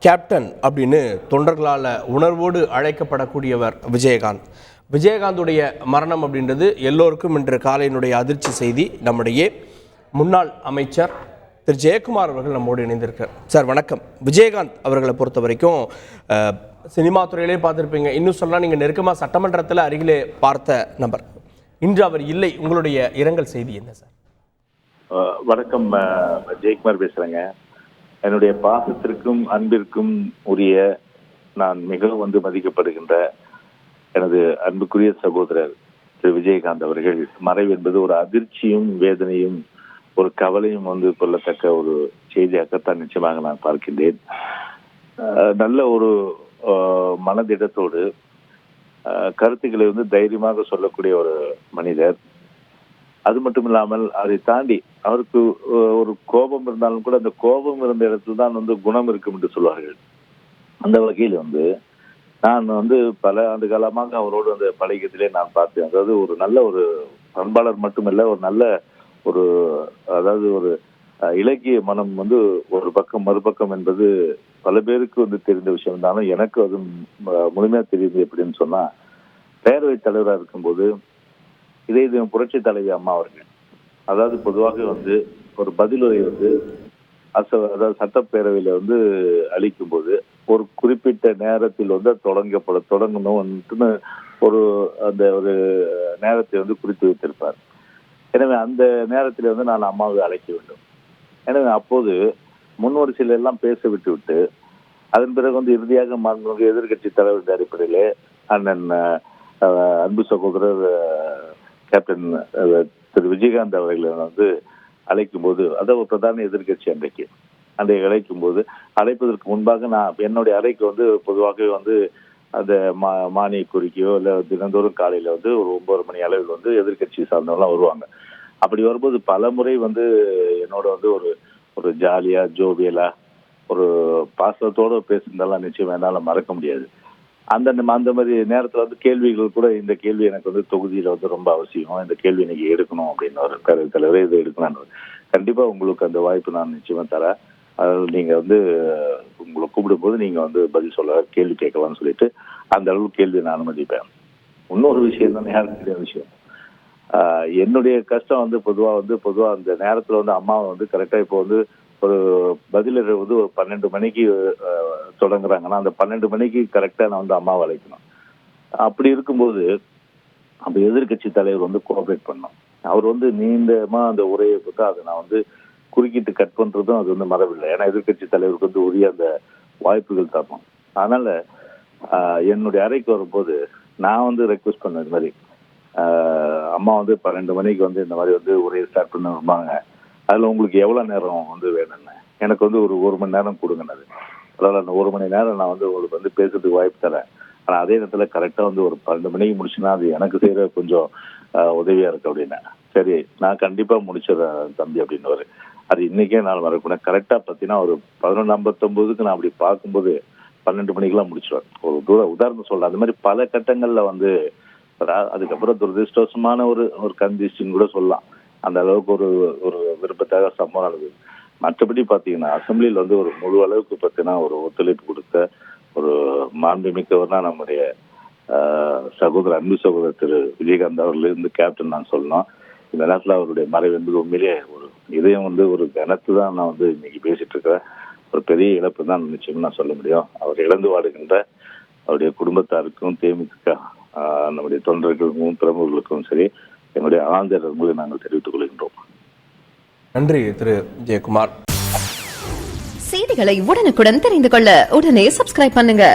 Captain அப்படின்னு தொண்டர்களால் உணர்வோடு அழைக்கப்படக்கூடியவர் விஜயகாந்த். விஜயகாந்துடைய மரணம் அப்படின்றது எல்லோருக்கும் இன்று காலையினுடைய அதிர்ச்சி செய்தி. நம்முடைய முன்னாள் அமைச்சர் திரு ஜெயக்குமார் அவர்கள் நம்மோடு இணைந்திருக்கார். சார் வணக்கம். விஜயகாந்த் அவர்களை பொறுத்த வரைக்கும் சினிமா துறையிலே பார்த்துருப்பீங்க, இன்னும் சொல்லலாம் நீங்கள் நெருக்கமாக சட்டமன்றத்தில் அருகிலே பார்த்த நபர். இன்று அவர் இல்லை, உங்களுடைய இரங்கல் செய்தி என்ன சார்? வணக்கம், ஜெயக்குமார் பேசுறேங்க. என்னுடைய பாசத்திற்கும் அன்பிற்கும் உரிய, நான் மிகவும் மதிக்கப்படுகின்ற எனது அன்புக்குரிய சகோதரர் திரு விஜயகாந்த் அவர்கள் மறைவு என்பது ஒரு அதிர்ச்சியும் வேதனையும் ஒரு கவலையும் கொள்ளத்தக்க ஒரு செய்தியாகத்தான் நிச்சயமாக நான் பார்க்கின்றேன். நல்ல ஒரு மனதிடத்தோடு கருத்துக்களை தைரியமாக சொல்லக்கூடிய ஒரு மனிதர். அது மட்டும் இல்லாமல் அதை தாண்டி அவருக்கு ஒரு கோபம் இருந்தாலும் கூட அந்த கோபம் இருந்த இடத்துல தான் குணம் இருக்கும் என்று சொல்வார்கள். அந்த வகையில் நான் பல ஆண்டு காலமாக அவரோடு அந்த பழகியத்திலே நான் பார்த்தேன். அதாவது ஒரு நல்ல ஒரு பண்பாளர் மட்டுமல்ல, ஒரு நல்ல ஒரு அதாவது ஒரு இலக்கிய மனம் ஒரு பக்கம் மறுபக்கம் என்பது பல பேருக்கு தெரிந்த விஷயம் இருந்தாலும் எனக்கு அது முழுமையா தெரியுது. எப்படின்னு சொன்னா, பேரவைத் தலைவராக இருக்கும்போது இதே புரட்சி தலைவி அம்மா அவர்கள் அதாவது பொதுவாக ஒரு பதிலுரை அதாவது சட்டப்பேரவையில அளிக்கும் போது ஒரு குறிப்பிட்ட நேரத்தில் தொடங்கணும் ஒரு அந்த ஒரு நேரத்தை குறித்து வைத்திருப்பார். எனவே அந்த நேரத்தில் நான் அம்மாவை அழைக்க வேண்டும். எனவே அப்போது முன்வரிசையில எல்லாம் பேச விட்டு அதன் பிறகு இறுதியாக எதிர்கட்சி தலைவர் அடிப்படையிலே அண்ணன் அன்பு சகோதரர் கேப்டன் திரு விஜயகாந்த் அவர்களை அழைக்கும் போது, அதாவது பிரதான எதிர்கட்சி அன்றைக்கு அழைக்கும் போது, அழைப்பதற்கு முன்பாக நான் என்னுடைய அறைக்கு பொதுவாக அந்த மானிய கோரிக்கையோ இல்லை தினந்தோறும் காலையில ஒரு 9 மணி அளவில் எதிர்கட்சி சார்ந்தவங்களாம் வருவாங்க. அப்படி வரும்போது பல முறை என்னோட ஒரு ஜாலியா ஜோவியலா ஒரு பாசத்தோட பேசுனதெல்லாம் நிச்சயம் என்னால மறக்க முடியாது. அந்த மாதிரி நேரத்துல கேள்விகள் கூட, இந்த கேள்வி எனக்கு தொகுதியில ரொம்ப அவசியம், இந்த கேள்வி இன்னைக்கு எடுக்கணும் அப்படின்னு ஒரு பேரவைத் தலைவரே இதை எடுக்கணும். கண்டிப்பா உங்களுக்கு அந்த வாய்ப்பு நான் நிச்சயமா தரேன். அதாவது நீங்க உங்களை கூப்பிடும் போது நீங்க பதில் சொல்ல, கேள்வி கேட்கலாம்னு சொல்லிட்டு அந்த அளவுக்கு கேள்வி நான் அனுமதிப்பேன். இன்னொரு விஷயம் தான், யாருக்கு தெரியாத விஷயம், என்னுடைய கஷ்டம் பொதுவா அந்த நேரத்துல அம்மாவை கரெக்டா இப்போ ஒரு பதிலர் ஒரு 12 மணிக்கு தொடங்குறாங்கன்னா அந்த 12 மணிக்கு கரெக்டா நான் அம்மாவை அழைக்கணும். அப்படி இருக்கும்போது அப்ப எதிர்கட்சி தலைவர் கோஆபரேட் பண்ணணும். அவர் நீண்டமா அந்த உரையை போட்டு அதை நான் குறுக்கிட்டு கட் பண்றதும் அது மரபில்லை. ஏன்னா எதிர்கட்சி தலைவருக்கு உரிய அந்த வாய்ப்புகள் தரணும். அதனால என்னுடைய அறைக்கு வரும்போது நான் ரெக்வஸ்ட் பண்ண, இது மாதிரி அம்மா 12 மணிக்கு இந்த மாதிரி உரையை ஸ்டார்ட் பண்ணுவாங்க, அதுல உங்களுக்கு எவ்வளவு நேரம் வேணும்னு எனக்கு ஒரு 1 மணி நேரம் கொடுங்கன்னு. அதாவது அந்த 1 மணி நேரம் நான் உங்களுக்கு பேசுறதுக்கு வாய்ப்பு தரேன். ஆனா அதே நேரத்துல கரெக்டா ஒரு 12 மணிக்கு முடிச்சுன்னா அது எனக்கு செய்யற கொஞ்சம் உதவியா இருக்கு அப்படின்னா, சரி நான் கண்டிப்பா முடிச்சிடறேன் தம்பி அப்படின்னு. அது இன்னைக்கே நான் வரக்கூடாது. கரெக்டா பாத்தீங்கன்னா ஒரு 11:59 நான் அப்படி பார்க்கும்போது 12 மணிக்கெல்லாம் முடிச்சிடுவேன். ஒரு உதாரணம் சொல்றேன். அந்த மாதிரி பல கட்டங்கள்ல அதுக்கப்புறம் துரதிருஷ்டவசமான ஒரு கண்டிஷன் கூட சொல்லலாம். அந்த அளவுக்கு ஒரு விருப்பத்தாக சம்பவம் நடந்தது. மற்றபடி பாத்தீங்கன்னா அசம்பிளியில் ஒரு முழு அளவுக்கு பார்த்தீங்கன்னா ஒரு ஒத்துழைப்பு கொடுத்த ஒரு மாண்புமிக்கவர்னா நம்முடைய சகோதரர் அன்பு சகோதரர் திரு விஜயகாந்த் அவர்கள் கேப்டன் நான் சொல்லணும். இந்த நேரத்தில் அவருடைய மறைவு என்பது உண்மையிலேயே ஒரு இதயம் ஒரு கனத்து தான் நான் இன்னைக்கு பேசிட்டு இருக்கிறேன். ஒரு பெரிய இழப்பு தான் நிச்சயம் நான் சொல்ல முடியும். அவர் இழந்து வாடுகின்ற அவருடைய குடும்பத்தாருக்கும் தேமுதிக நம்முடைய தொண்டர்களுக்கும் பிரமுகர்களுக்கும் சரி என்னுடைய ஆழ்ந்த நன்றியை நாங்கள் தெரிவித்துக் கொள்கின்றோம். நன்றி திரு ஜெயக்குமார். செய்திகளை உடனுக்குடன் தெரிந்து கொள்ள உடனே சப்ஸ்கிரைப் பண்ணுங்க.